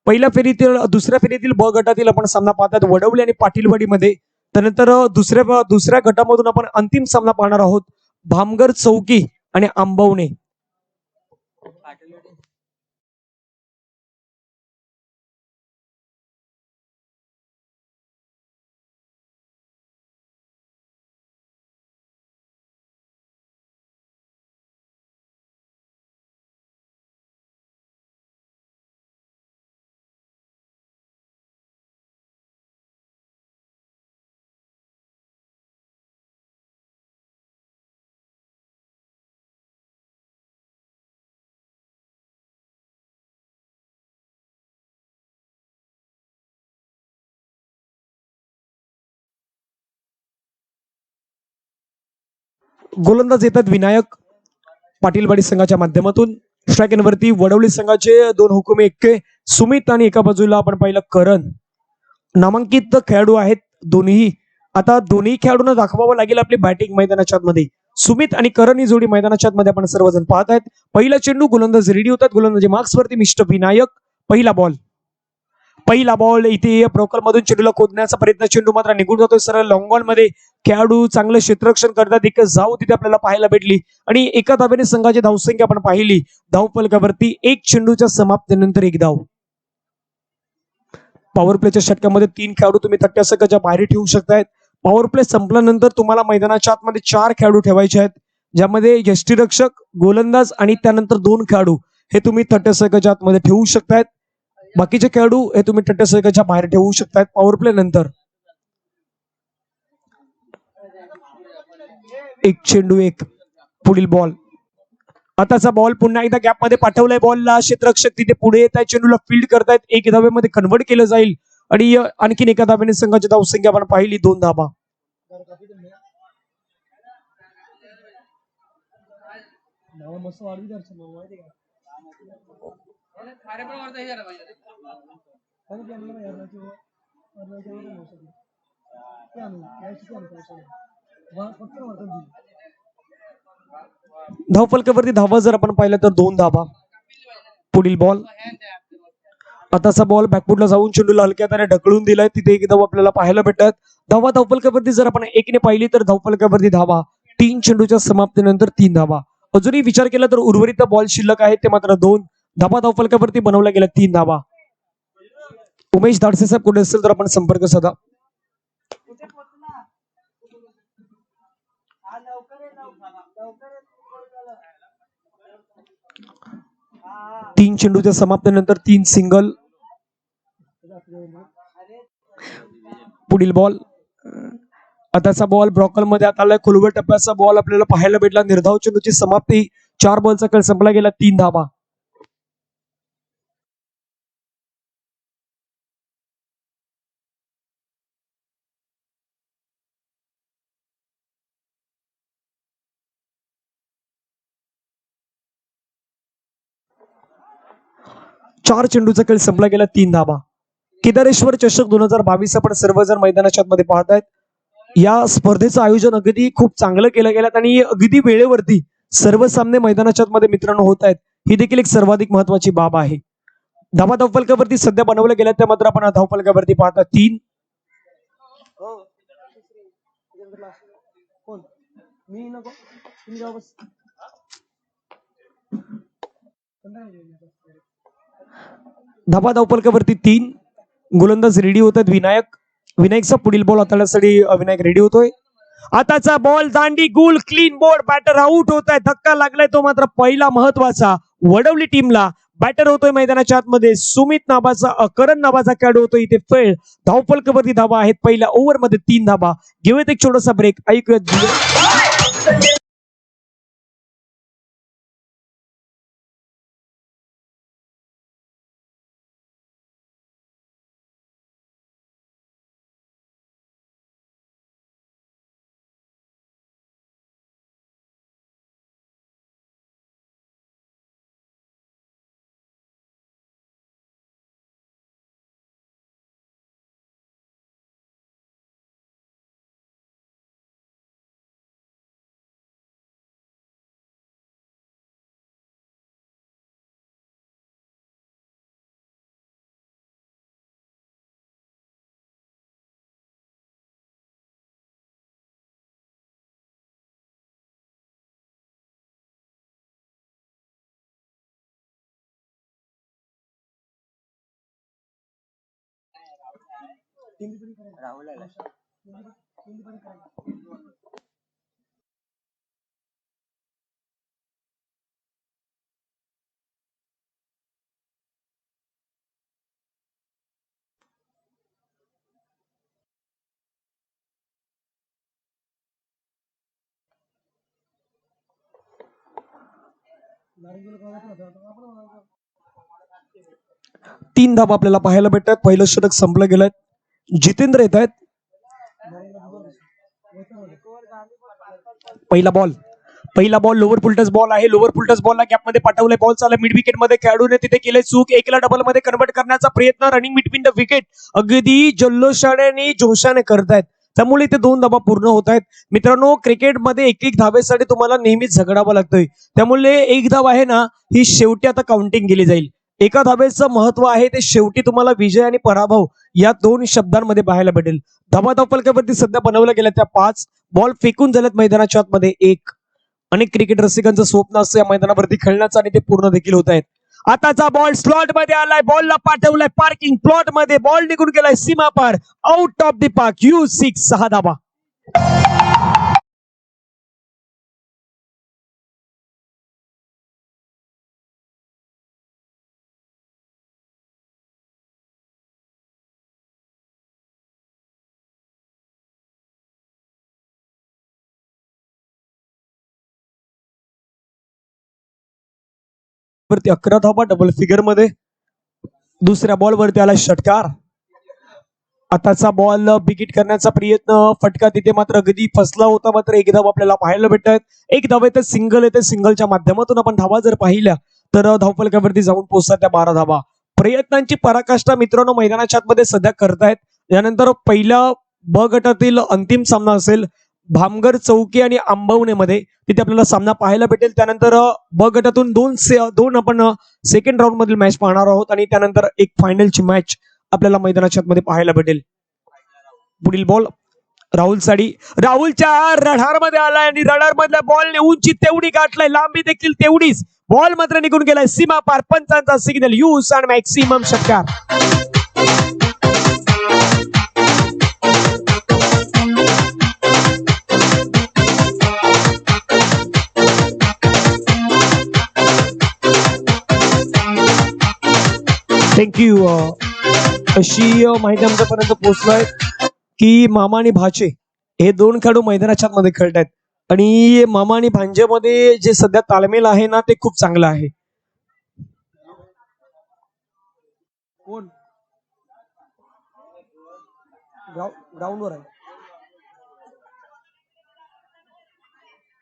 पहिल्या फेरीतील दुसऱ्या फेरीतील ब गटातील आपण सामना पाहतात वडवली आणि पाटीलवाडीमध्ये. त्यानंतर दुसऱ्या गटामधून आपण अंतिम सामना पाहणार आहोत भामगर चौकी आणि आंबवणे. गोलंदाज येतात विनायक पाटीलवाडी संघाच्या माध्यमातून. स्ट्रायकरवरती वडवली संघाचे दोन हुकुमे एक्के सुमित आणि एका बाजूला आपण पाहिलं करण. नामांकित खेळाडू आहेत दोन्ही. आता दोन्ही खेळाडूंना दाखवावं लागेल आपली बॅटिंग मैदानाच्या आतमध्ये. सुमित आणि करण ही जोडी मैदानाच्या आतमध्ये आपण सर्वजण पाहत आहेत. पहिला चेंडू गोलंदाज रेडी होतात. गोलंदाजी मार्क्स वरती मिस्टर विनायक. पहिला बॉल इथे प्रोकल मधून चेंडूला खोदण्याचा प्रयत्न. चेंडू मात्र निघून जातोय सरळ लॉंग बॉल मध्ये. खेळाडू चांगलं क्षेत्ररक्षण करतात. एक जाऊ तिथे आपल्याला पाहायला भेटली आणि एका धावेने संघाची धावसंख्या आपण पाहिली. धावफलकावरती एक चेंडूच्या समाप्तीनंतर एक धाव. पॉवर प्लेच्या षटकामध्ये 3 खेळाडू तुम्ही तट्ट्यासकच्या बाहेर ठेवू शकतायत. पॉवर प्ले संपल्यानंतर तुम्हाला मैदानाच्या आतमध्ये 4 खेळाडू ठेवायचे आहेत, ज्यामध्ये यष्टीरक्षक, गोलंदाज आणि त्यानंतर 2 खेळाडू हे तुम्ही तट्ट्यासकच्या आतमध्ये ठेवू शकतायत. बाकीचे खेळाडू हे तुम्ही तट्ट्यासकच्या बाहेर ठेवू शकतायत पॉवर प्ले नंतर. एक चेंडू एक. पुढील बॉल. आताचा बॉल पुन्हा एकदा गॅप मध्ये पाठवलाय बॉलला. क्षेत्ररक्षक तिथे पुढे येत आहे. चेंडूला फील्ड करतायत. एक धावेमध्ये कन्व्हर्ट केलं जाईल आणि आणखीन एका धावेने संघाची धावसंख्या आपण पाहिली 2 धावा. धावफलकावरती धावा जर आपण पाहिलं तर 2 धावा. पुढील बॉल. आताचा बॉल बॅकफुटला जाऊन चेंडूला हलक्या हाताने ढकलून दिलाय. तिथे एक धाव आपल्याला पाहायला भेटतात. धावा धावफलकावरती जर आपण 1 ने पाहिली तर धावफलकावरती धावा. 3 चेंडूच्या समाप्तीनंतर 3 धावा. अजूनही विचार केला तर उर्वरित बॉल शिल्लक आहेत ते मात्र 2 धावा. धावफलकावरती बनवल्या गेल्या 3 धावा. उमेश धाडसे साहेब कुठे असेल तर आपण संपर्क साधा. 3 चेंडूच्या समाप्तीनंतर 3 सिंगल. पुढील बॉल. आताचा बॉल ब्रॉकल मध्ये आता आलाय. खोलवर टप्प्याचा बॉल आपल्याला पाहायला भेटला. निर्धाव चेंडूची समाप्ती. 4 बॉलचा खेळ संपला गेला. 3 धावा. चार चेंडूचा खेळ संपला गेला. 3 धावा. केदारेश्वर चषक 2022 आपण सर्वजण मैदानाच्या आतमध्ये पाहतायत. या स्पर्धेचं आयोजन अगदी खूप चांगलं केलं गेलं आणि अगदी वेळेवरती सर्व सामने मैदानाच्या आतमध्ये मित्रांनो होत आहेत. ही देखील एक सर्वाधिक महत्वाची बाब आहे. धावा धावफलकावरती सध्या बनवल्या गेल्या त्या मात्र आपण धावफलकावरती पाहता 3. धावा धावफलकावरती 3. गोलंदाज रेडी होतात विनायकचा पुढील बॉल हाताळण्यासाठी विनायक रेडी होतोय. आताचा बॉल दांडी गुल क्लीन बोर्ड. बॅटर आउट होत आहे. धक्का लागलाय तो मात्र पहिला महत्वाचा वडवली टीमला. बॅटर होतोय मैदानाच्या आतमध्ये सुमित नावाचा करण नावाचा खेळाडू होतो इथे फेल. धावफलकावरती धावा आहेत. पहिल्या ओव्हर मध्ये 3 धावा. घेऊयात एक छोटासा ब्रेक. ऐकूयात. तीन धावा आपल्याला पाहायला भेटतात. पहिलं षटक संपलं गेलंय. जितेंद्र येत आहेत. पहिला बॉल लोअर फुलटस बॉल आहे. Lower full toss बॉलला गॅपमध्ये पाठवलंय. बॉल चालला मिड विकेट मध्ये. खेळाडूने तिथे केले चूक. एकला डबल मध्ये कन्वर्ट करण्याचा प्रयत्न. रनिंग बिटवीन द विकेट अगदी जल्लोषाने आणि जोशाने करतायत. त्यामुळे इथे 2 धावा पूर्ण होत आहेत. मित्रांनो, क्रिकेटमध्ये एक धावेसाठी तुम्हाला नेहमीच झगडावं लागतंय. त्यामुळे 1 धाव आहे ना, ही शेवटी आता काउंटिंग केली जाईल. एका धावेचं महत्व आहे ते शेवटी तुम्हाला विजय आणि पराभव या 2 शब्दांमध्ये पाहायला भेटेल. धावा धावफलकावरती सध्या बनवल्या गेल्या त्या 5. बॉल फेकून झालेत मैदानाच्या आतमध्ये 1. अनेक क्रिकेट रसिकांचं स्वप्न असतं या मैदानावरती खेळण्याचं आणि ते पूर्ण देखील होत आहेत. आताचा बॉल स्लॉट मध्ये आलाय. बॉलला पाठवलाय पार्किंग प्लॉट मध्ये. बॉल निघून गेलाय सीमा पार. Out of the park. U6. 6 धावा. वरती 11 धावा डबल फिगर मध्ये. दुसऱ्या बॉल वरती आला षटकार. आताचा बॉल बिगिट करण्याचा प्रयत्न. फटका तिथे मात्र अगदी फसला होता. मात्र 1 धाव आपल्याला पाहायला भेटत. 1 धाव येते. सिंगल येते. सिंगलच्या माध्यमातून आपण धावा जर पाहिल्या तर धावफलकावरती जाऊन पोहोचतात त्या 12 धावा. प्रयत्नांची पराकाष्ठा मित्रांनो मैदानाच्या आतमध्ये सध्या करतायत. यानंतर पहिल्या ब गटातील अंतिम सामना असेल भामगर चौकी आणि आंबवणे मध्ये. तिथे आपल्याला सामना पाहायला भेटेल. त्यानंतर ब गटातून दोन आपण सेकंड राऊंड मधील मॅच पाहणार आहोत आणि त्यानंतर एक फायनलची मॅच आपल्याला मैदानाच्या आतमध्ये पाहायला भेटेल. पुढील बॉल राहुल साडी. राहुलच्या रडार मध्ये आलाय आणि रडार मधल्या बॉलने उंची तेवढी गाठलाय. लांबी देखील तेवढीच. बॉल मात्र निघून गेलाय सीमा पार. पंचांचा सिग्नल. यूज आणि मॅक्सिमम षटकार. थँक्यू. अशी माहिती आमच्यापर्यंत पोहोचलाय की मामा आणि भाचे हे 2 खेळाडू मैदानाच्या मध्ये खेळतायत आणि मामा आणि भांजेमध्ये जे सध्या ताळमेळ आहे ना ते खूप चांगलं आहे. कोण ग्राउंडवर आहे.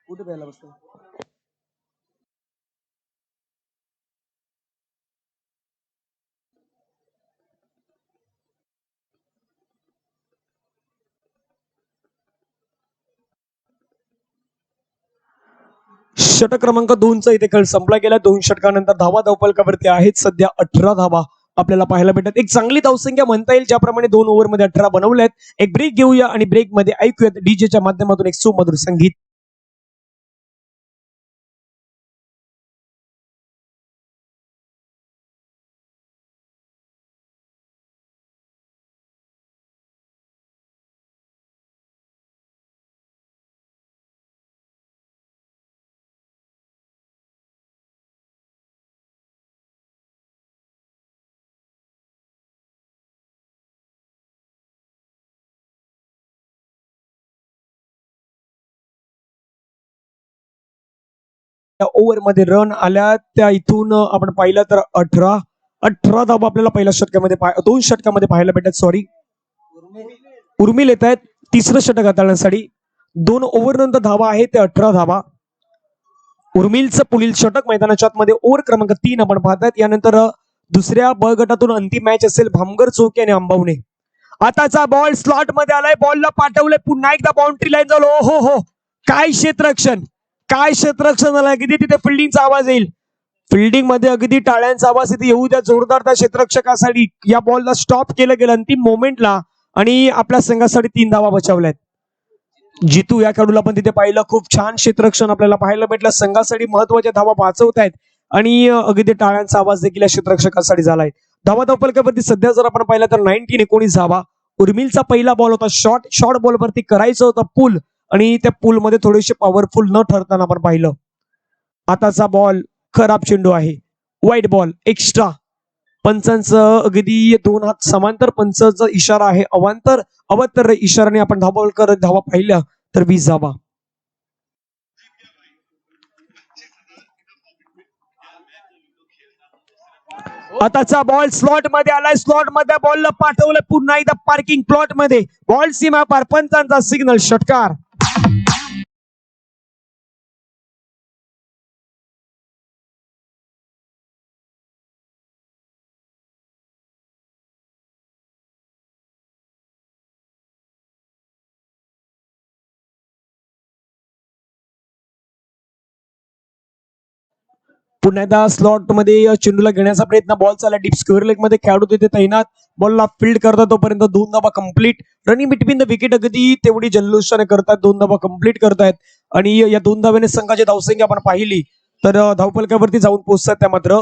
कुठे प्यायला बसतो. षटक क्रमांक 2चा इथे खेळ संपला गेला. 2 षटकानंतर धावा धावफलकावरती आहेत सध्या 18 धावा आपल्याला पाहायला भेटतात. एक चांगली धावसंख्या म्हणता येईल ज्याप्रमाणे 2 ओव्हरमध्ये 18 बनवल्यात. एक ब्रेक घेऊया आणि ब्रेक मध्ये ऐकूयात डीजेच्या माध्यमातून एक सुमधुर संगीत. ओव्हर मध्ये रन आल्या त्या इथून आपण पाहिलं तर 18 धावा आपल्याला पहिल्या षटकामध्ये 2 षटकामध्ये पाहायला भेटतात. सॉरी, उर्मिल येत आहेत 3रं षटक हाताळण्यासाठी. 2 ओव्हर नंतर धावा आहेत ते 18 धावा. उर्मिलचं पुढील षटक मैदानाच्या आतमध्ये ओव्हर क्रमांक 3 आपण पाहतात. यानंतर दुसऱ्या ब गटातून अंतिम मॅच असेल भामगर चौकी आणि आंबवणे. आताचा बॉल स्लॉट मध्ये आलाय. बॉलला पाठवलंय पुन्हा एकदा बाउंड्री लाईन जवळ. हो हो, काय क्षेत्ररक्षण, काय क्षेत्ररक्षण झालं. अगदी तिथे फिल्डिंगचा आवाज येईल. फिल्डिंग मध्ये अगदी टाळ्यांचा आवाज इथे येऊ द्या जोरदार त्या क्षेत्ररक्षकासाठी. या बॉलला स्टॉप केलं गेलं अंतिम मोमेंटला आणि आपल्या संघासाठी 3 धावा बचावल्यात. जितू या खेळाडूला पण तिथे पाहिलं. खूप छान क्षेत्ररक्षण आपल्याला पाहायला भेटलं. संघासाठी महत्वाच्या धावा वाचवतायत आणि अगदी टाळ्यांचा आवाज देखील या क्षेत्ररक्षकासाठी झालाय. धावा धावफलकावरती सध्या जर आपण पाहिलं तर 19 धावा उर्मिलचा पहिला बॉल होता, शॉर्ट बॉल वरती करायचं होतं पूल, आणि त्या पूल मध्ये थोडेसे पॉवरफुल न ठरताना आपण पाहिलं. आताचा बॉल खराब चेंडू आहे, वाईट बॉल, एक्स्ट्रा. पंचांचं अगदी 2 हात समांतर, पंचांचा इशारा आहे अवांतर. अवांतर इशाराने आपण धावा करत धावा पाहिल्या तर 20 धावा. आताचा बॉल स्लॉट मध्ये आलाय, स्लॉट मध्ये बॉलला पाठवलं पुन्हा एकदा पार्किंग प्लॉट मध्ये, बॉल सीमा पार, पंचांचा सिग्नल, षटकार. पुन्हा एकदा स्लॉट मध्ये चेंडूला घेण्याचा प्रयत्न, बॉल चालला डीप स्क्वेअर लेग मध्ये, खेळाडू तिथे तैनात, बॉलला फील्ड करतात तोपर्यंत 2 धावा complete. Running between the wicket अगदी तेवढी जल्लोषाने करतात, 2 धावा कंप्लीट करतायत. आणि या 2 धाव्याने संघाची धावसंख्या आपण पाहिली तर धावफलकावरती जाऊन पोहोचतात त्या मात्र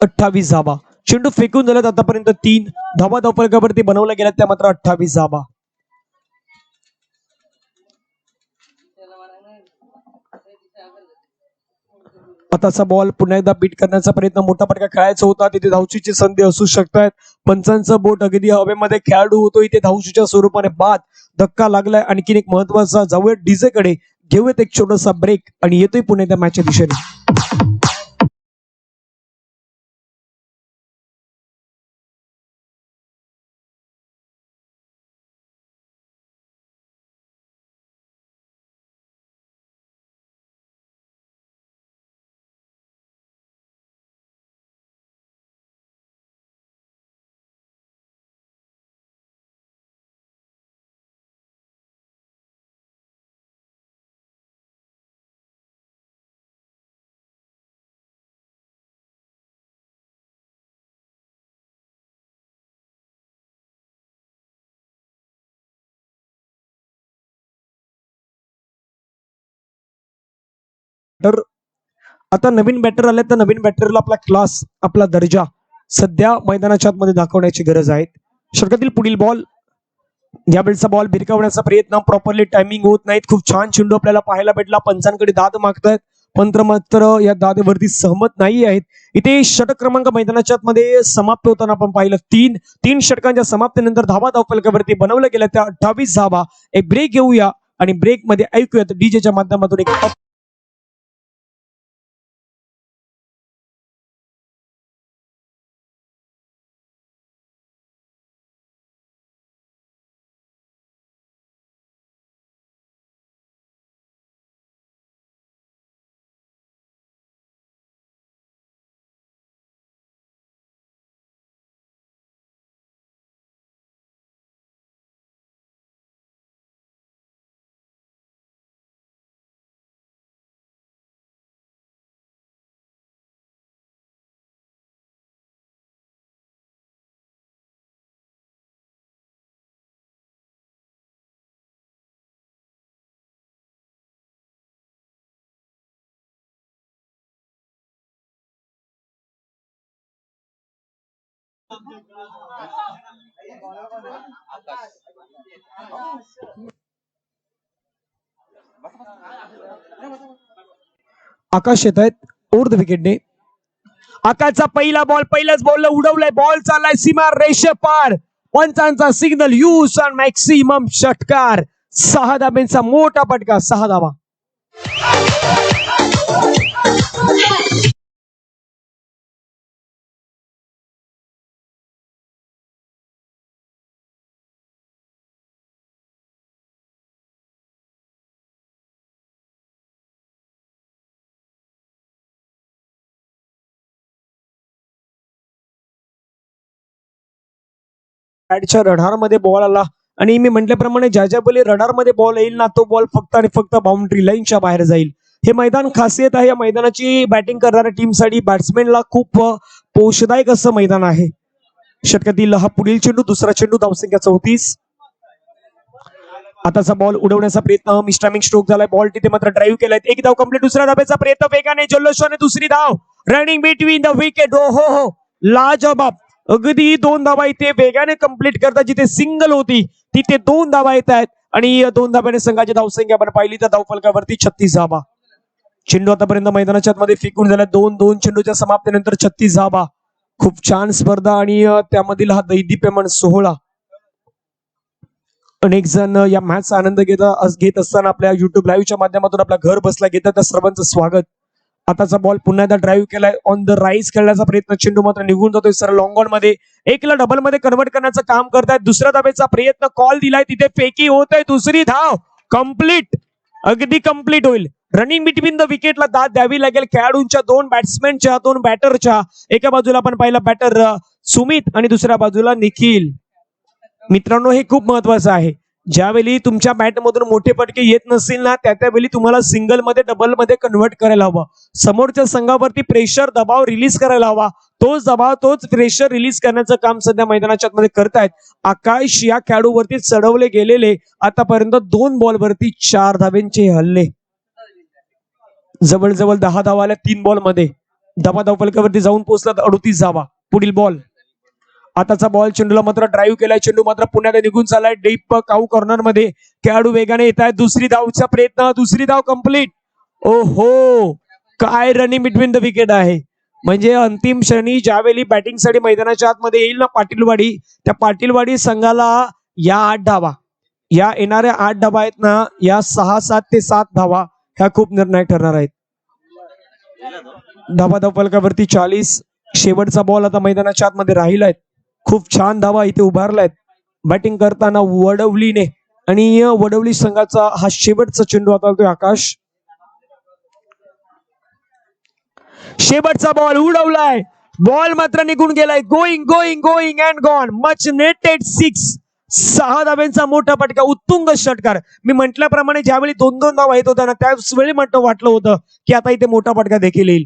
28 धावा. चेंडू फेकून झाल्यात आतापर्यंत 3 धावा धावफलकावरती बनवल्या गेल्यात त्या मात्र 28 धावा. आताचा बॉल पुन्हा एकदा बीट करण्याचा प्रयत्न, मोठा फटका खेळायचा होता, तिथे धावचीची संधी असू शकतात. पंचांचं बोट अगदी हवेमध्ये, खेळाडू होतो इथे धावचीच्या स्वरूपाने बाद. धक्का लागलाय. आणखीन एक महत्वाचा, जाऊयात डीजे कडे, घेऊयात एक छोटासा ब्रेक आणि येतोय पुन्हा एकदा मॅचच्या दिशेने. तर आता नवीन बॅटर आले तर नवीन बॅटरला आपला क्लास, आपला दर्जा सध्या मैदानाच्या आतमध्ये दाखवण्याची गरज आहे. षटकातील पुढील बॉल, यावेळेचा बॉल भिरकावण्याचा प्रयत्न, प्रॉपरली टायमिंग होत नाहीत. खूप छान चेंडू आपल्याला पाहायला भेटला. पंचांकडे दाद मागतायत, पंच मात्र या दादेवरती सहमत नाही आहेत. इथे षटक क्रमांक मैदानाच्या आतमध्ये समाप्त होताना आपण पाहिलं. 3 षटकांच्या समाप्तीनंतर धावा धावफलकावरती बनवल्या गेल्या त्या 28 धावा. एक ब्रेक घेऊया आणि ब्रेक मध्ये ऐकूयात डीजेच्या माध्यमातून एक आकाश येत आहेत ओव्हर द विकेटने. आकाशचा पहिला बॉल, पहिल्याच बॉलला उडवलाय, बॉल चाललाय सीमा रेषे पार. पंचांचा सिग्नल, यूज ऑन मॅक्सिमम, षटकार. 6 धाब्यांचा मोठा फटका, 6 धावा. बॅटच्या रडारमध्ये बॉल आला आणि मी म्हटल्याप्रमाणे ज्या बोली रडारमध्ये बॉल येईल ना, तो बॉल फक्त आणि फक्त बाउंड्री लाईनच्या बाहेर जाईल. हे मैदान खासियत आहे. या मैदानाची बॅटिंग करणाऱ्या टीमसाठी, बॅट्समॅनला खूप पोषदायक असं मैदान आहे. षटकातील हा पुढील चेंडू, दुसरा चेंडू, धावसंख्या 34. आताचा बॉल उडवण्याचा प्रयत्न, मिस्टायमिंग स्ट्रोक झालाय, बॉल तिथे मात्र ड्राईव्ह केलाय. एक धाव कंप्लीट, दुसऱ्या धाब्याचा प्रयत्न वेगाने, जल्लोषाने दुसरी धाव, रनिंग बिटवीन द विकेट. हो हो हो, लाजवाब. अगदी 2 धावा इथे वेगाने कंप्लीट करतात. जिथे सिंगल होती तिथे 2 धावा येत आहेत आणि 2 धाब्याने संघाची धावसंख्या आपण पाहिली तर धावफलकावरती 36 धावा. चेंडू आतापर्यंत मैदानाच्या आतमध्ये फेकून झाला 2-2 चेंडूच्या समाप्तीनंतर 36 धावा. खूप छान स्पर्धा आणि त्यामधील हा दैदिप्यमान सोहळा. अनेक जण या मॅचचा आनंद घेत असताना आपल्या युट्यूब लाईव्हच्या माध्यमातून आपल्या घर बसल्या घेतात त्या सर्वांचं स्वागत. आताचा बॉल पुन्हा एकदा ड्राईव्ह केलाय ऑन द राईज खेळण्याचा प्रयत्न. चेंडू मात्र निघून जातोय सरळ लॉंग ऑन मध्ये. एकला डबल मध्ये कन्वर्ट करण्याचं काम करतायत. दुसऱ्या धावेचा प्रयत्न कॉल दिलाय तिथे फेकी होत आहे. दुसरी धाव कंप्लीट. अगदी कंप्लीट होईल. रनिंग बिटवीन द विकेटला दाद द्यावी लागेल खेळाडूंच्या 2 बॅट्समॅनच्या 2 बॅटरच्या. एका बाजूला आपण पाहिला बॅटर सुमित आणि दुसऱ्या बाजूला निखिल. मित्रांनो हे खूप महत्वाचं आहे. ज्यावेळी तुमच्या बॅटमधून मोठे फटके येत नसतील ना त्यावेळी तुम्हाला सिंगल मध्ये डबल मध्ये कन्वर्ट करायला हवं. समोरच्या संघावरती प्रेशर दबाव रिलीज करायला हवा. तोच दबाव तोच प्रेशर रिलीज करण्याचं काम सध्या मैदानाच्या आतमध्ये करतायत. आकाश या खेळाडूवरती चढवले गेलेले आतापर्यंत 2 बॉलवरती 4 धाब्यांचे हल्ले. जवळजवळ 10 धावा आल्या 3 बॉलमध्ये. धाव फलकावरती जाऊन पोहोचला 38 धावा. पुढील बॉल. आताचा बॉल चेंडूला मात्र ड्राईव्ह केलाय. चेंडू मात्र पुण्याला निघून चाललाय डीप काऊ कॉर्नर मध्ये. खेळाडू वेगाने येत आहेत. दुसरी धावचा प्रयत्न. दुसरी धाव कंप्लीट. ओहो काय रनिंग बिटवीन द विकेट आहे. म्हणजे अंतिम क्षणी ज्यावेळी बॅटिंगसाठी मैदानाच्या आतमध्ये येईल ना पाटीलवाडी त्या पाटीलवाडी संघाला या 8 धावा या येणाऱ्या 8 धावा आहेत ना या 6-7 ते 7 धावा ह्या खूप निर्णायक ठरणार आहेत. धाव फलकावरती 40. शेवटचा बॉल आता मैदानाच्या आतमध्ये राहिलाय. खूप छान धावा इथे उभारल्यात बॅटिंग करताना वडवलीने आणि वडवली संघाचा हा शेवटचा चेंडू आता होतोय आकाश. शेवटचा बॉल उडवलाय. बॉल मात्र निघून गेलाय. Going going going and gone. Much needed 6. 6 धाब्यांचा मोठा फटका. उत्तुंग षटकार. मी म्हटल्याप्रमाणे ज्यावेळी 2-2 धावा येत होत्या ना त्यावेळी वाटलं होतं की आता इथे मोठा फटका देखील येईल.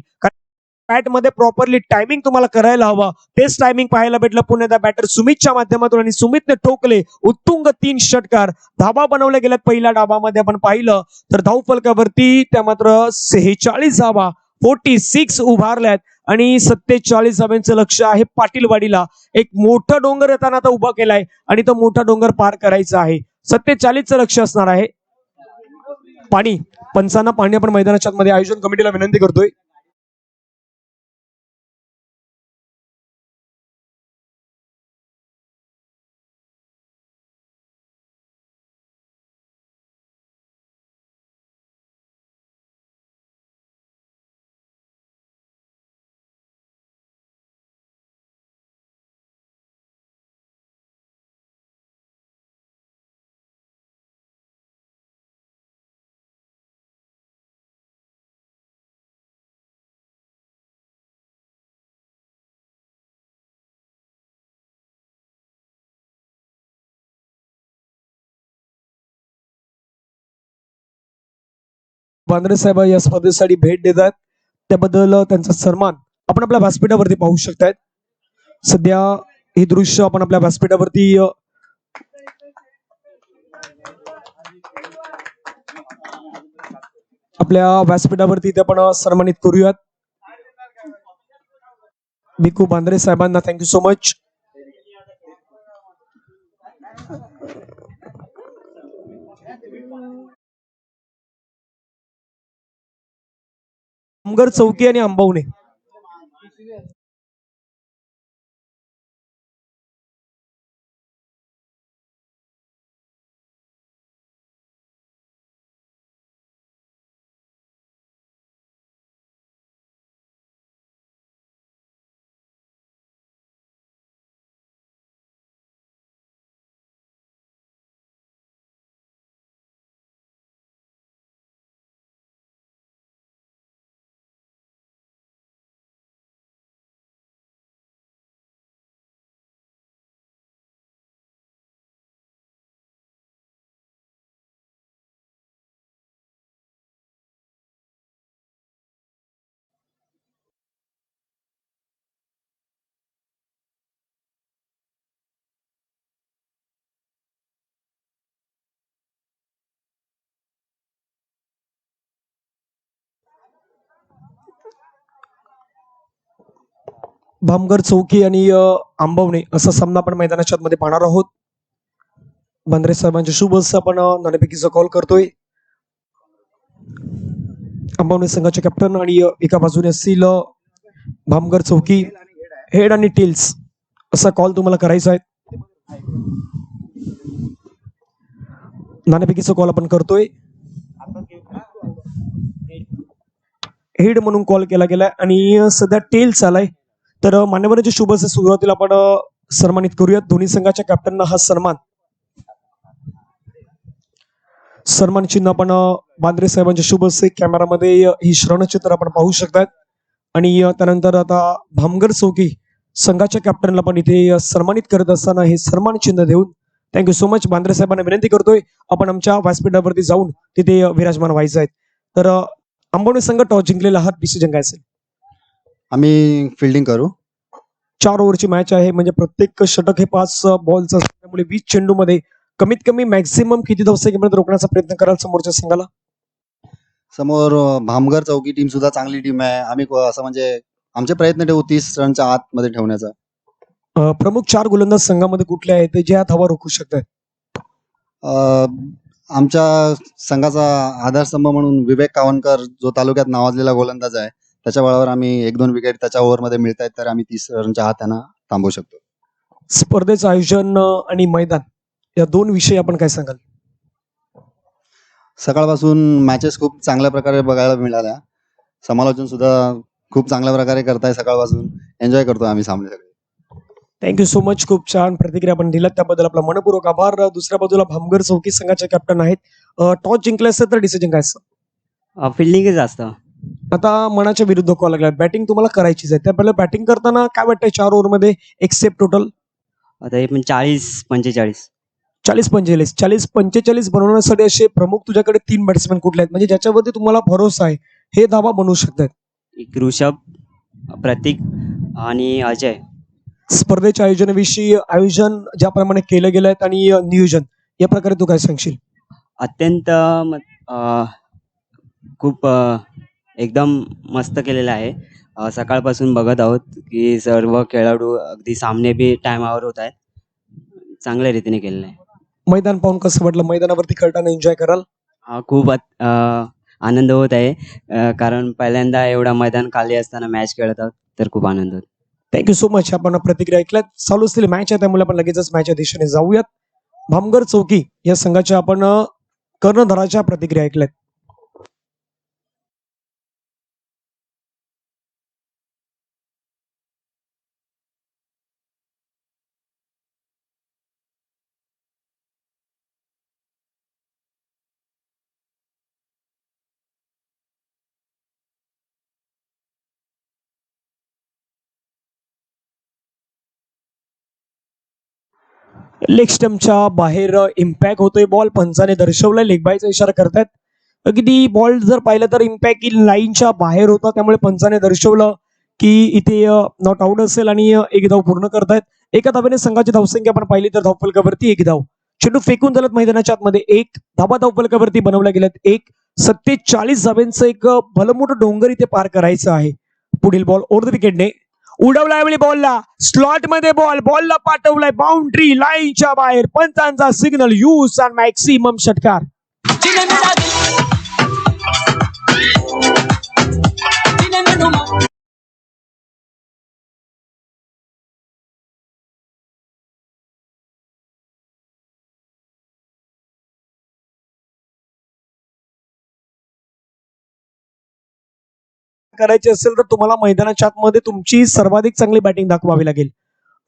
बॅट मध्ये प्रॉपरली टायमिंग तुम्हाला करायला हवं. तेच टायमिंग पाहायला भेटलं पुण्याचा बॅटर सुमितच्या माध्यमातून आणि सुमितने ठोकले उत्तुंग 3 षटकार. धाबा बनवल्या गेल्यात. पहिल्या डावामध्ये आपण पाहिलं तर धाव फलकावरती त्या मात्र 46 धावा 46 उभारल्यात आणि 47 धाब्यांचं लक्ष आहे पाटीलवाडीला. एक मोठा डोंगर येताना आता उभा केलाय आणि तो मोठा डोंगर पार करायचा आहे. 47चं लक्ष असणार आहे. पाणी पंचांना पाणी आपण मैदानाच्या मध्ये आयोजन कमिटीला विनंती करतोय. बांद्रे साहेब या स्पर्धेसाठी भेट देतात त्याबद्दल त्यांचा सन्मान आपण आपल्या व्यासपीठावरती पाहू शकतायत. सध्या हे दृश्य आपण आपल्या व्यासपीठावरती ते आपण सन्मानित करूयात. भिकू बांद्रे साहेबांना थँक्यू सो मच. कामगार चौकी आणि अंबवणे भामगर चौकी आणि आंबवणे असा सामना आपण मैदानाच्या मध्ये पाहणार आहोत. बांद्रे साहेबांच्या शुभ हस्ते आपण नाणेफेकीचा कॉल करतोय. आंबवणे संघाचे कॅप्टन आणि एका बाजूने असतील भामगर चौकी. हेड आणि टेल्स असा कॉल तुम्हाला करायचा आहे. नाणेफेकीचा कॉल आपण करतोय. हेड म्हणून कॉल केला गेलाय आणि सध्या टेल्स आलाय. तर मान्यवरांच्या शुभ हस्ते सुरुवातीला आपण सन्मानित करूयात दोन्ही संघाच्या कॅप्टनना. हा सन्मान चिन्ह आपण बांद्रे साहेबांच्या शुभ हस्ते कॅमेरामध्ये ही श्रवणचित्र आपण पाहू शकतात. आणि त्यानंतर आता भामगर चौकी संघाच्या कॅप्टनला पण इथे सन्मानित करत असताना हे सन्मान चिन्ह देऊन थँक्यू सो मच. बांद्रे साहेबांना विनंती करतोय आपण आमच्या व्यासपीठावरती जाऊन तिथे विराजमान व्हायचं आहे. तर आंबवणे संघ टॉस जिंकलेला हा डिसिजन काय असेल? आम्ही फिल्डिंग करू. 4 ओव्हरची मॅच आहे म्हणजे प्रत्येक षटक हे 5 बॉलचं असल्यामुळे 20 चेंडूमध्ये कमीत कमी मॅक्झिमम किती धावसंख्येपर्यंत रोखण्याचा प्रयत्न कराल समोरच्या संघाला? समोर भामगर चौकी टीम सुद्धा चांगली टीम आहे. आम्ही असं म्हणजे आमचे प्रयत्न ठेवू 30 रनच्या आतमध्ये ठेवण्याचा. प्रमुख 4 गोलंदाज संघामध्ये कुठले आहेत जे यात हवा रोखू शकतात? आमच्या संघाचा आधारस्तंभ म्हणून विवेक कावनकर जो तालुक्यात नावाजलेला गोलंदाज आहे, त्याच्या बळावर आम्ही 1-2 विकेट त्याच्या ओव्हरमध्ये मिळत आहेत, तर आम्ही 30 रनच्या आत त्यांना थांबवू शकतो. स्पर्धेचं आयोजन आणि मैदान या 2 विषयी आपण काय सांगाल? सकाळपासून मॅचेस खूप चांगल्या प्रकारे बघायला मिळाल्या. समालोचन सुद्धा खूप चांगल्या प्रकारे करताय. सकाळपासून एन्जॉय करतो आम्ही सामने सगळे. Thank you so much. खूप छान प्रतिक्रिया आपण दिलात त्याबद्दल आपला मनपूर्वक आभार. दुसऱ्या बाजूला भामगर चौकी संघाचे कॅप्टन आहेत. टॉस जिंकले असतं तर डिसिजन काय असतं? फिल्डिंगच असतं. आता मनाच्या विरुद्ध कॉल लागला. बॅटिंग तुम्हाला करायचीच आहे. त्यापहिले बॅटिंग करताना काय वाटतंय 4 ओव्हरमध्ये एक्सेप्ट टोटल? आता हे पण 40-45. 40-45. 40-45 बनवण्यासाठी असे प्रमुख तुझ्याकडे 3 बॅट्समॅन कुठले आहेत म्हणजे ज्याच्यावरती तुम्हाला भरोसा आहे हे धावा बनवू शकतात? एक ऋषभ, प्रतीक आणि अजय. स्पर्धेच्या आयोजनाविषयी आयोजन ज्याप्रमाणे केलं गेलं आहे आणि नियोजन या प्रकारे तू काय सांगशील? अत्यंत खूप एकदम मस्त केलेलं आहे. सकाळपासून बघत आहोत की सर्व खेळाडू अगदी सामने बी टायमावर होत आहेत. चांगल्या रीतीने केलेलं आहे. मैदान पाहून कसं वाटलं? मैदानावरती खेळताना एन्जॉय कराल? खूप आनंद होत आहे. कारण पहिल्यांदा एवढा मैदान खाली असताना मॅच खेळत आहोत, तर खूप आनंद होत. Thank you so much. आपण प्रतिक्रिया ऐकल्यात. चालू असलेली मॅच आहे त्यामुळे आपण लगेचच मॅचच्या दिशेने जाऊयात. भामगर चौकी या संघाच्या आपण कर्णधाराच्या प्रतिक्रिया ऐकल्यात. लेग स्टंपच्या बाहेर इम्पॅक्ट होतोय बॉल. पंचाने दर्शवलाय. लेग बायचा इशारा करतायत. अगदी बॉल जर पाहिलं तर इम्पॅक्ट लाईनच्या बाहेर होता त्यामुळे पंचाने दर्शवलं की इथे नॉट आउट असेल आणि एक धाव पूर्ण करतायत. एका धावेने संघाची धावसंख्या आपण पाहिली तर धावफलकावरती 1 धाव. चेंडू फेकून झालात मैदानाच्या आतमध्ये. 1 धाबा धावफलकावरती बनवल्या गेल्यात. 47 धाव्यांचं एक भलं मोठं डोंगर इथे पार करायचं आहे. पुढील बॉल ओव्हर द विकेटने उडवलाय बॉलला. स्लॉट मध्ये बॉलला पाठवलाय बाउंड्री लाईनच्या बाहेर. पंचांचा सिग्नल यूज आणि मॅक्सिमम षटकार. करायचे असेल तर तुम्हाला मैदानाच्या आतमध्ये तुमची सर्वाधिक चांगली बॅटिंग दाखवावी लागेल.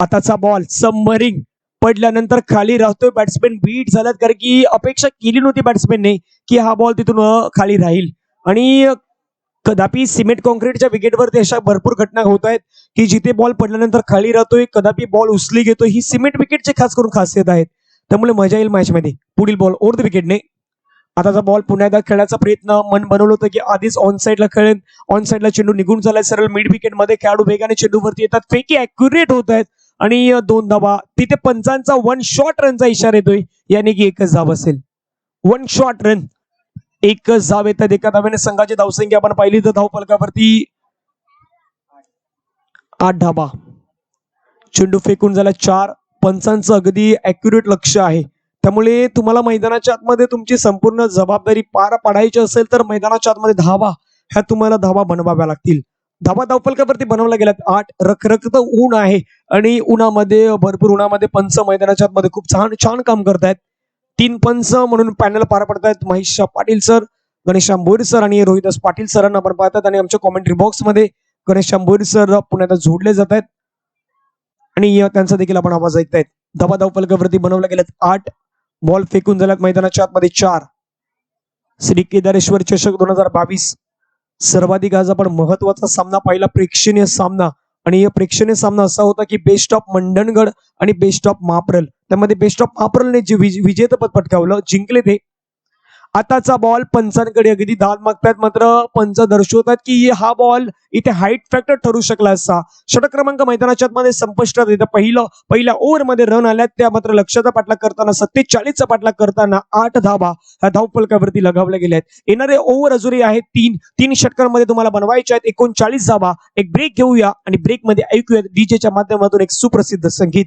आताचा बॉल सबमरिंग पडल्यानंतर खाली राहतोय. बॅट्समॅन बीट झाल्यात कारण की अपेक्षा केली नव्हती बॅट्समॅनने की हा बॉल तिथून खाली राहील. आणि कदापि सिमेंट कॉन्क्रीटच्या विकेटवरती अशा भरपूर घटना होत आहेत की जिथे बॉल पडल्यानंतर खाली राहतोय, कदापि बॉल उचली घेतोय. ही सिमेंट विकेटची खास करून खासियत आहेत. त्यामुळे मजा येईल मॅच मध्ये. पुढील बॉल ओव्हर द विकेटने. आताचा बॉल पुन्हा एकदा खेळायचा प्रयत्न मन बनवलं होतं की आधीच ऑन साईडला खेळेल. ऑन साईडला चेंडू निघून झालाय. सरळ मिड विकेट मध्ये खेळाडू वेगाने चेंडूवरती येतात. फेकी अॅक्युरेट होत आहेत आणि 2 धावा. तिथे पंचांचा 1 शॉट रनचा इशारा येतोय यानी की 1च धाव असेल. 1 शॉट रन 1च धाव येतात. एका धाव्याने संघाची धावसंख्या आपण पाहिली तर धावफलकावरती 8 धाबा. चेंडू फेकून झाला 4. पंचांचं अगदी ॲक्युरेट लक्ष आहे. त्यामुळे तुम्हाला मैदानाच्या आतमध्ये तुमची संपूर्ण जबाबदारी पार पाडायची असेल तर मैदानाच्या आतमध्ये धावा ह्या तुम्हाला धावा बनवाव्या लागतील. धावा धावफलकावरती बनवल्या गेल्यात 8. रखरखत ऊन आहे आणि भरपूर उन्हामध्ये पंच मैदानाच्या आतमध्ये खूप छान छान काम करतायत. 3 पंच म्हणून पॅनल पार पडतायत. महेश पाटील सर, गणेशराम भोईर सर आणि रोहिदास पाटील सरांना आपण पाहतात आणि आमच्या कॉमेंट्री बॉक्स मध्ये गणेशराम भोईर सर पुण्यात जोडले जात आहेत आणि त्यांचा देखील आपण आवाज ऐकतायत. धावा धावफलकावरती बनवल्या गेल्यात 8. बॉल फेकून झाल्यात मैदानाच्या आतमध्ये 4. श्री केदारेश्वर चषक 2022 सर्वाधिक आज आपण महत्वाचा सामना पाहिला, प्रेक्षणीय सामना. आणि या प्रेक्षणीय सामना असा होता की बेस्ट ऑफ मंडणगड आणि बेस्ट ऑफ महाप्रल. त्यामध्ये बेस्ट ऑफ महाप्रलने जे विजेतेपद पटकावलं, जिंकले ते. आताचा बॉल पंचांकडे अगदी दाद मागतात, मात्र पंच दर्शवतात की हा बॉल इथे हाईट फॅक्टर ठरू शकला असता. षटक क्रमांक मैदानाच्या आतमध्ये संपुष्टात येतं. पहिल्या ओव्हरमध्ये रन आल्यात त्या मात्र लक्ष्याचा पाठलाग करताना 47चा पाठलाग करताना 8 धाबा ह्या धावफलकावरती लगावल्या गेल्या आहेत. येणारे ओव्हर अजूनही आहेत 3 षटकांमध्ये तुम्हाला बनवायचे आहेत 39 धाबा. एक ब्रेक घेऊया आणि ब्रेक मध्ये ऐकूया डीजेच्या माध्यमातून एक सुप्रसिद्ध संगीत.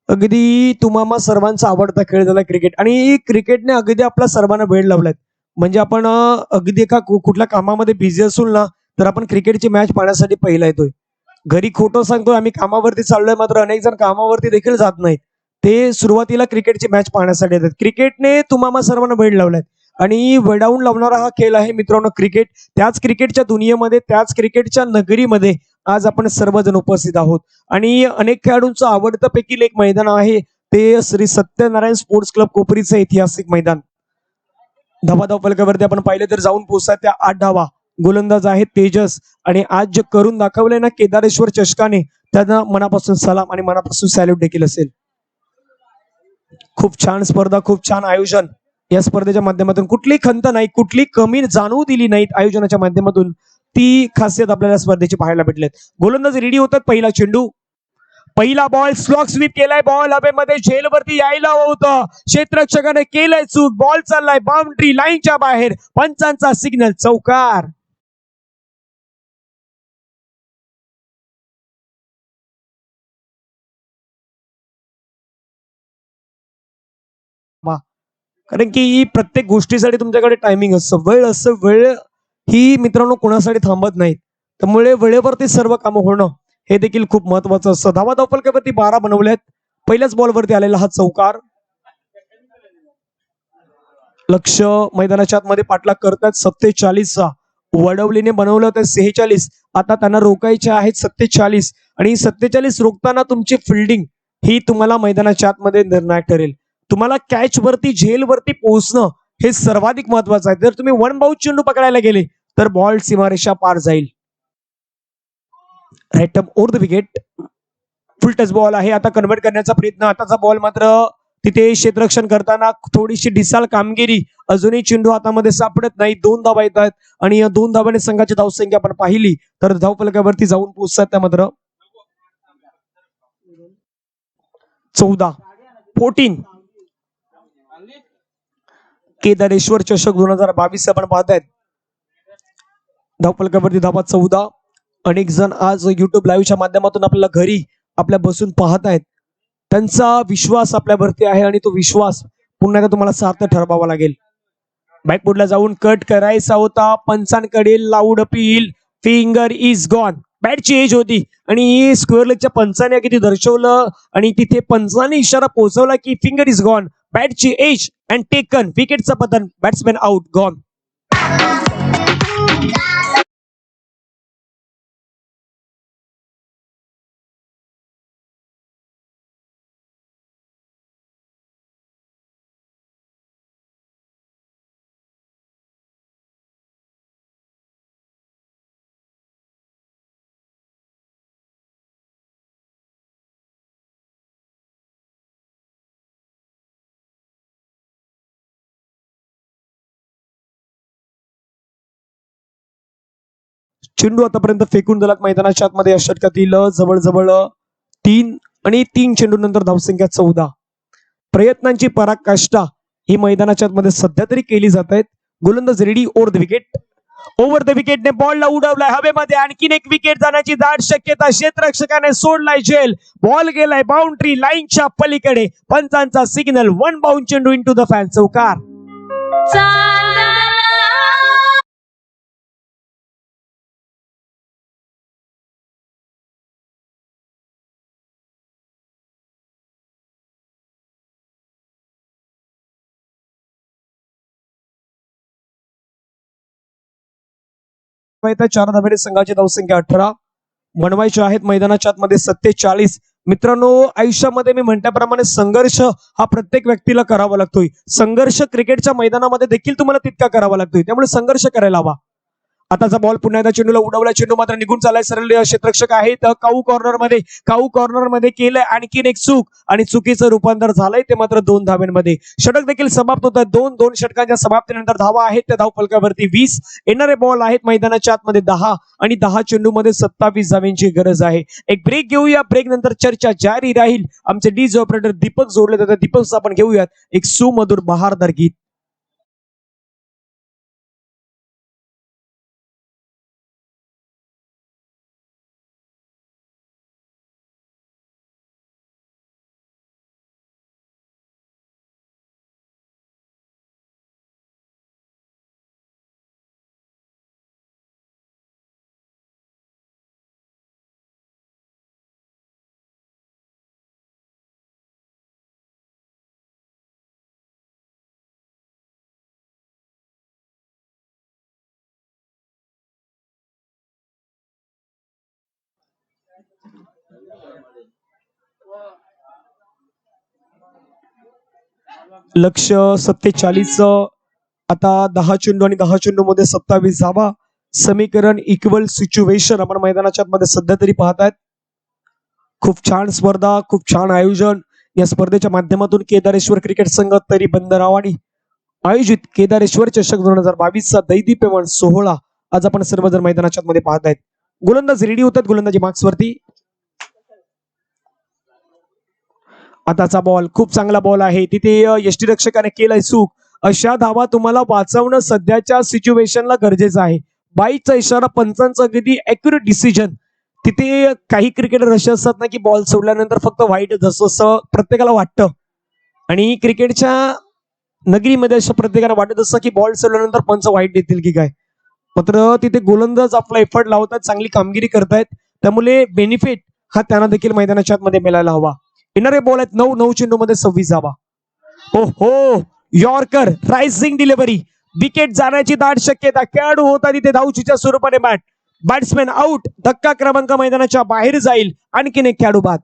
अगदी तुम्हाला सर्वांचा आवडता खेळ झाला क्रिकेट आणि क्रिकेटने अगदी आपला सर्वांना वेळ लावलाय. म्हणजे आपण अगदी एका कुठल्या कामामध्ये बिझी असून ना तर आपण क्रिकेटची मॅच पाहण्यासाठी पहिला येतोय. घरी खोटं सांगतोय आम्ही कामावरती चाललोय, मात्र अनेक जण कामावरती देखील जात नाहीत. ते सुरुवातीला क्रिकेटची मॅच पाहण्यासाठी येतात. क्रिकेटने तुम्हाला सर्वांना वेळ लावलाय आणि वेडावून लावणारा हा खेळ आहे मित्रांनो क्रिकेट. त्याच क्रिकेटच्या दुनियेमध्ये, त्याच क्रिकेटच्या नगरीमध्ये आज आपण सर्वजण उपस्थित आहोत आणि अनेक खेळाडूंचं आवडतं पैकी एक मैदान आहे ते श्री सत्यनारायण स्पोर्ट्स क्लब कोपरीचं ऐतिहासिक मैदान. धावा धावफलकावरती आपण पाहिले तर जाऊन पोहोचतात त्या 8 धावा. गोलंदाज आहेत तेजस आणि आज जे करून दाखवलंय ना केदारेश्वर चषकाने, त्यांना मनापासून सलाम आणि मनापासून सॅल्यूट देखील असेल. खूप छान स्पर्धा, खूप छान आयोजन. या स्पर्धेच्या माध्यमातून कुठली खंत नाही, कुठली कमी जाणवू दिली नाहीत आयोजनाच्या माध्यमातून. ती खासियत आपल्याला स्पर्धेची पाहायला भेटलेत. गोलंदाज रेडी होतात. पहिला चेंडू, पहिला बॉल स्लॉग स्वीप केलाय. बॉल हवेमध्ये झेलवरती यायला होतं, क्षेत्ररक्षकाने केलंय चूक. बॉल चाललाय बाउंड्री लाईनच्या बाहेर. पंचांचा सिग्नल, चौकार. कारण की प्रत्येक गोष्टीसाठी तुमच्याकडे टायमिंग असतं, वेळ असतं. वेळ ही मित्रांनो कोणासाठी थांबत नाहीत. त्यामुळे वेळेवरती सर्व कामं होणं हे देखील खूप महत्वाचं असतं. धावा धावफलकावरती 12 बनवल्यात. पहिल्याच बॉलवरती आलेला हा चौकार. लक्ष मैदानाच्या आतमध्ये पाठलाग करतात 47चा. वडवलीने बनवलं होतं 46. आता त्यांना रोखायचे आहेत 47 आणि 47 रोखताना तुमची फिल्डिंग ही तुम्हाला मैदानाच्या आतमध्ये निर्णायक ठरेल. तुम्हाला कॅच वरती, झेल वरती पोहोचणं हे सर्वाधिक महत्वाचं आहे. जर तुम्ही वन बाउंस चेंडू पकडायला गेले तर बॉल सीमारेषा पार जाईल. Right over the wicket. Full toss ball आहे. आता कन्वर्ट करण्याचा प्रयत्न. आताचा बॉल मात्र तिथे क्षेत्ररक्षण करताना थोडीशी ढिसाळ कामगिरी. अजूनही चेंडू हातामध्ये सापडत नाही. 2 धावा येतात आणि या 2 धावाने संघाची धावसंख्या आपण पाहिली तर धावफलकावरती जाऊन पोहोचतात त्या मात्र 14. केदारेश्वर चषक 2022 आपण पाहतायत. धावफलकावरती धावा 14. अनेक जण आज युट्यूब लाईव्हच्या माध्यमातून आपल्याला घरी आपल्या बसून पाहतायत. त्यांचा विश्वास आपल्यावरती आहे आणि तो विश्वास पुन्हा एकदा तुम्हाला सार्थ ठरवावा लागेल. बॅकबोर्डला जाऊन कट करायचा होता. पंचांकडे loud appeal. Finger is gone. बॅटची एज होती आणि स्क्वेअर लेगच्या पंचाने किती दर्शवलं आणि तिथे पंचाने इशारा पोहोचवला की फिंगर इज गॉन. बॅटची एज अँड टेकन. विकेटचं पतन. Batsman out. गॉन. चेंडू आतापर्यंत फेकून झालात मैदानाच्या आतमध्ये या षटकातील जवळजवळ 3 चेंडू नंतर धावसंख्या 14. प्रयत्नांची पराकाष्ठा ही मैदानाच्या आतमध्ये सध्या तरी केली जात आहेत. गोलंदाज ready over the wicket. Over the विकेटने बॉलला उडवलाय हवेमध्ये. आणखीन एक विकेट जाण्याची दाट शक्यता. क्षेत्ररक्षकाने सोडलाय झेल. बॉल गेलाय बाउंड्री लाईनच्या पलीकडे. पंचांचा सिग्नल. 1 बाउंड चेंडू इंटू द फॅन चौकार. चार धाब्याने संघाची धावसंख्या 18. बनवायचे आहेत मैदानाच्या आतमध्ये 47. मित्रांनो, आयुष्यामध्ये मी म्हटल्याप्रमाणे संघर्ष हा प्रत्येक व्यक्तीला करावा लागतोय. संघर्ष क्रिकेटच्या मैदानामध्ये देखील तुम्हाला तितका करावा लागतोय. त्यामुळे संघर्ष करायला हवा. आताचा बॉल पुन्हा एकदा चेंडूला उडवला. चेंडू मात्र निघून चाललाय. सरळ क्षेत्ररक्षक आहेत काऊ कॉर्नर मध्ये केलंय आणखीन एक चूक आणि चुकीचं रूपांतर झालंय ते मात्र 2 धाब्यांमध्ये. षटक देखील समाप्त होत आहे. 2 षटकांच्या समाप्तीनंतर धावा आहेत त्या धाव फलकावरती 20. येणारे बॉल आहेत मैदानाच्या आतमध्ये 10 आणि 10 चेंडू मध्ये 27 धाव्यांची गरज आहे. एक ब्रेक घेऊया. ब्रेक नंतर चर्चा जारी राहील. आमचे डीजे ऑपरेटर दीपक जोडले जातात. दीपक आपण घेऊयात एक सुमधुर बहारदार गीत. लक्ष 47. आता 10 चेंडू आणि 10 चेंडू मध्ये 27 धावा. समीकरण इक्वल सिच्युएशन आपण मैदानाच्या मध्ये सध्या तरी पाहतायत. खूप छान स्पर्धा, खूप छान आयोजन. या स्पर्धेच्या माध्यमातून केदारेश्वर क्रिकेट संघ तरी बंदरावाडी आयोजित केदारेश्वर चषक 2022 चा दैदीप्यमान सोहळा आज आपण सर्वजण मैदानाच्या मध्ये पाहतायत. गोलंदाज रेडी होतात. गोलंदाजी मार्क्स वरती. आताचा बॉल खूप चांगला बॉल आहे. तिथे यष्टीरक्षकाने केलाय चूक. अशा धावा तुम्हाला वाचवणं सध्याच्या सिच्युएशनला गरजेचं आहे. 22चा इशारा पंचांचा अगदी ऍक्युरेट डिसिजन. तिथे काही क्रिकेटर असे असतात ना की बॉल सोडल्यानंतर फक्त वाईट जसं प्रत्येकाला वाटतं आणि क्रिकेटच्या नगरीमध्ये असं प्रत्येकाला वाटत असतं की बॉल सोडल्यानंतर पंच वाईट देतील की काय. मात्र तिथे गोलंदाज आपला एफर्ट लावतात, चांगली कामगिरी करतायत. त्यामुळे बेनिफिट हा त्यांना देखील मैदानाच्या आतमध्ये मिळायला हवा. येणारे बॉल आहेत 9 चेंडू मध्ये 26 धावा. हो हो, यॉर्कर रायझिंग डिलिव्हरी. विकेट जाण्याची दाट शक्यता. खेळाडू होता तिथे धावचीच्या स्वरूपाने बॅट्समॅन आउट. धक्का क्रमांक मैदानाच्या बाहेर जाईल. आणखीन एक खेळाडू बाद.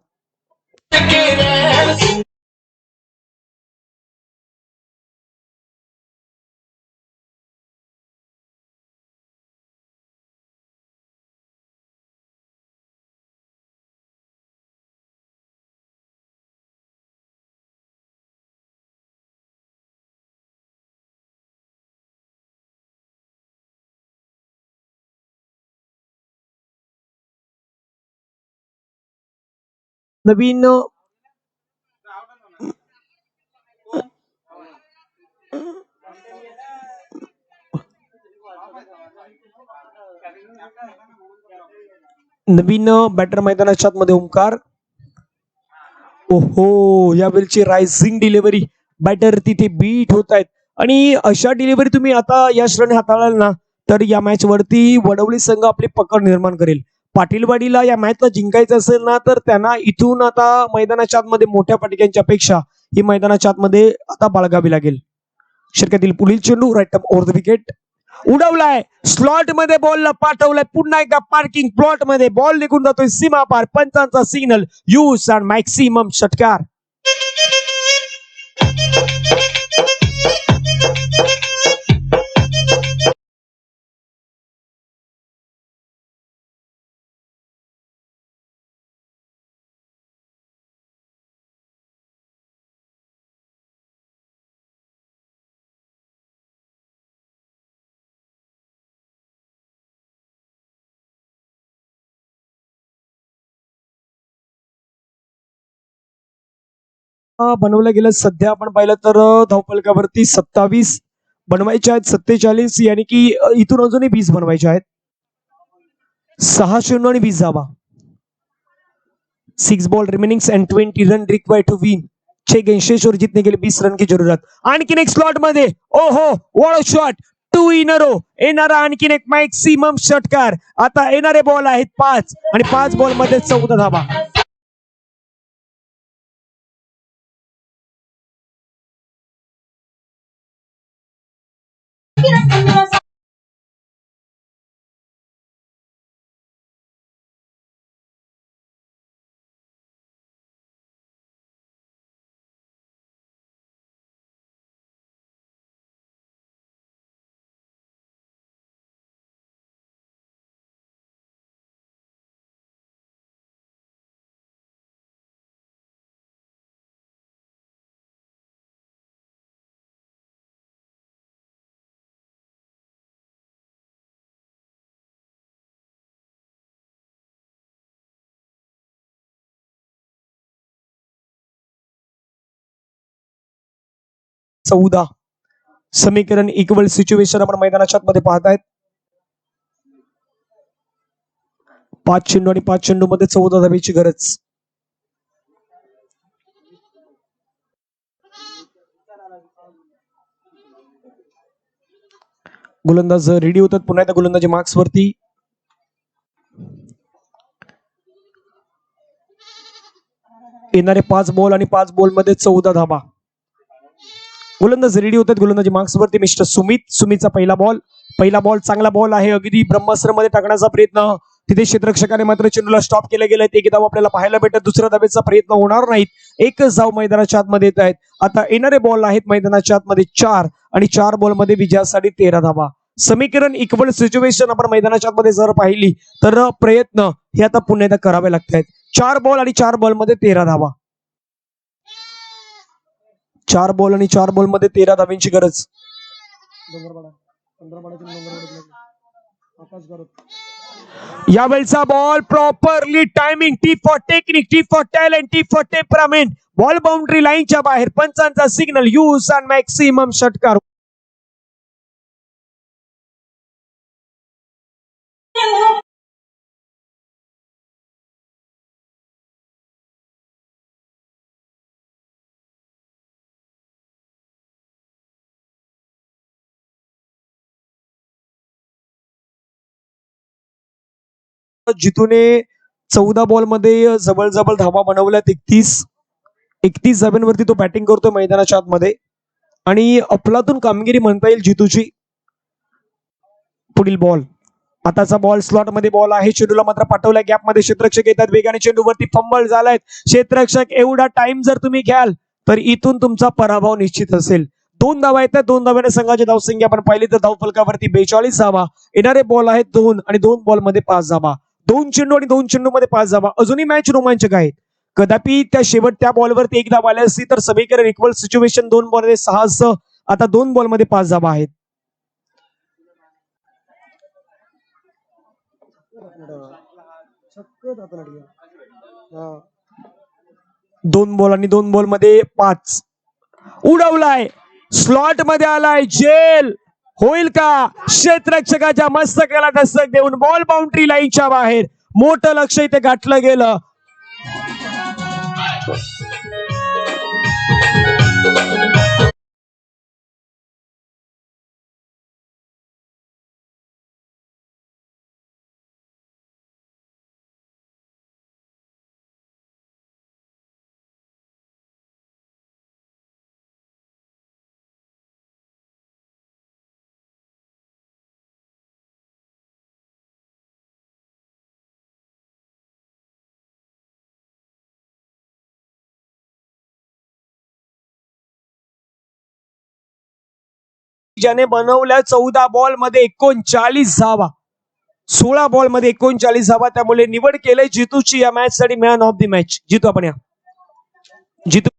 नवीन नवीन बॅटर मैदानाच्या मध्ये ओंकार. ओहो, यावेळची रायझिंग डिलिव्हरी. बॅटर तिथे बीट होत आहेत आणि अशा डिलिव्हरी तुम्ही आता या श्रेणी हाताळाल ना तर या मॅच वरती वडवली संघ आपली पकड निर्माण करेल. पाटीलवाडीला या मॅचला जिंकायचं असेल ना तर त्यांना इथून आता मैदानाच्या आतमध्ये मोठ्या फटक्यांच्या अपेक्षा ही मैदानाच्या आतमध्ये आता बाळगावी लागेल. षटकातील पुढील चेंडू राईट ओव्हर द विकेट. उडवलाय स्लॉट मध्ये बॉलला पाठवलाय. पुन्हा एकदा पार्किंग प्लॉट मध्ये बॉल निघून जातोय सीमा पार. पंचांचा सिग्नल. यूज अँड मॅक्सिमम षटकार. बनवल्या गेल्या सध्या आपण पाहिलं तर धावफलकावरती 27 बनवायचे आहेत, 47 यानी की इथून अजूनही 20 बनवायचे आहेत. 6 चेंडू आणि 20 धावा. 6 ball remaining and 20 run required to win. 6 गेंद शेष और जीतने के लिए 20 रन की जरूरत. आणखीन एक स्लॉट मध्ये ओहो what a shot. 2 in a row. येणारा आणखीन एक मॅक्सिमम षटकार. आता येणारे बॉल आहेत 5 आणि 5 बॉल मध्ये 14 धावा. चौदा. समीकरण इक्वल सिच्युएशन आपण मैदानाच्या मध्ये पाहतायत. 5 चेंडू आणि 5 चेंडू मध्ये 14 धावेची गरज. गोलंदाज रेडी होतात पुन्हा एकदा गोलंदाजी मार्क्स वरती. येणारे 5 बॉल आणि 5 बॉल मध्ये 14 धावा. गोलंदाज रेडी होतात गोलंदाजी मार्क्स वरती. मिस्टर सुमितचा पहिला बॉल चांगला बॉल आहे. अगदी ब्रह्मास्त्र मध्ये टाकण्याचा प्रयत्न. तिथे क्षेत्ररक्षकाने मात्र चेंडूला स्टॉप केले गेले. एक धाव आपल्याला पाहायला भेटत. दुसऱ्या धावेचा प्रयत्न होणार नाहीत. एकच धाव मैदानाच्या आतमध्ये येत आहेत. आता येणारे बॉल आहेत मैदानाच्या आतमध्ये 4 आणि 4 बॉल मध्ये विजयासाठी 13 धावा. समीकरण इक्वल सिच्युएशन आपण मैदानाच्या आतमध्ये जर पाहिली तर प्रयत्न हे आता पुन्हा एकदा करावे लागत आहेत. 4 बॉल आणि 4 बॉल मध्ये 13 धावा. 4 बॉल आणि 4 बॉल मध्ये 13 धाव्यांची गरज. यावेळचा ball properly timing. T for technique, T for talent, T for temperament. Ball boundary लाईनच्या बाहेर. पंचांचा सिग्नल यूज अँड मॅक्सिमम षटकार. जितूने 14 बॉल मध्ये जवळ धावा बनवल्यात. 31 धाव्यांवरती तो बॅटिंग करतोय मैदानाच्या आतमध्ये आणि अफलातून कामगिरी म्हणता येईल जितूची. पुढील बॉल. आताचा बॉल स्लॉट मध्ये बॉल आहे. चेंडूला मात्र पाठवलाय गॅप मध्ये. क्षेत्ररक्षक येतात वेगाने. चेंडूवरती फंबल झालाय. क्षेत्ररक्षक एवढा टाइम जर तुम्ही घ्याल तर इथून तुमचा पराभव निश्चित असेल. 2 धावा येतात. 2 धाव्याने संघाची धावसंख्या आपण पाहिली तर धावफलकावरती 42 धावा. येणारे बॉल आहेत 2 आणि 2 बॉल मध्ये 5 धावा. 2 चेंडू आणि 2 चेंडू मध्ये 5 धावा. अजूनही मॅच रोमांचक आहेत. कदापि त्या शेवट बॉलवरती 1 धाव आली असती तर समीकरण इक्वल सिच्युएशन 2 बॉल मध्ये 6 आता 2 बॉल मध्ये 5 धावा आहेत. दोन बॉल आणि 2 बॉल मध्ये 5. उडवलाय. स्लॉट मध्ये आलाय. जेल होईल का? क्षेत्ररक्षकाच्या मस्तकाला दस्तक देऊन बॉल बाउंड्री लाईनच्या बाहेर. मोठं लक्ष इथे गाठलं गेलं. ज्याने बनवल्या 14 बॉल मध्ये 39 धावा. 16 बॉल मध्ये 39 धावा. त्यामुळे निवड केलंय जितूची या मॅच साठी मॅन ऑफ द मॅच. जितू आपण या. जितू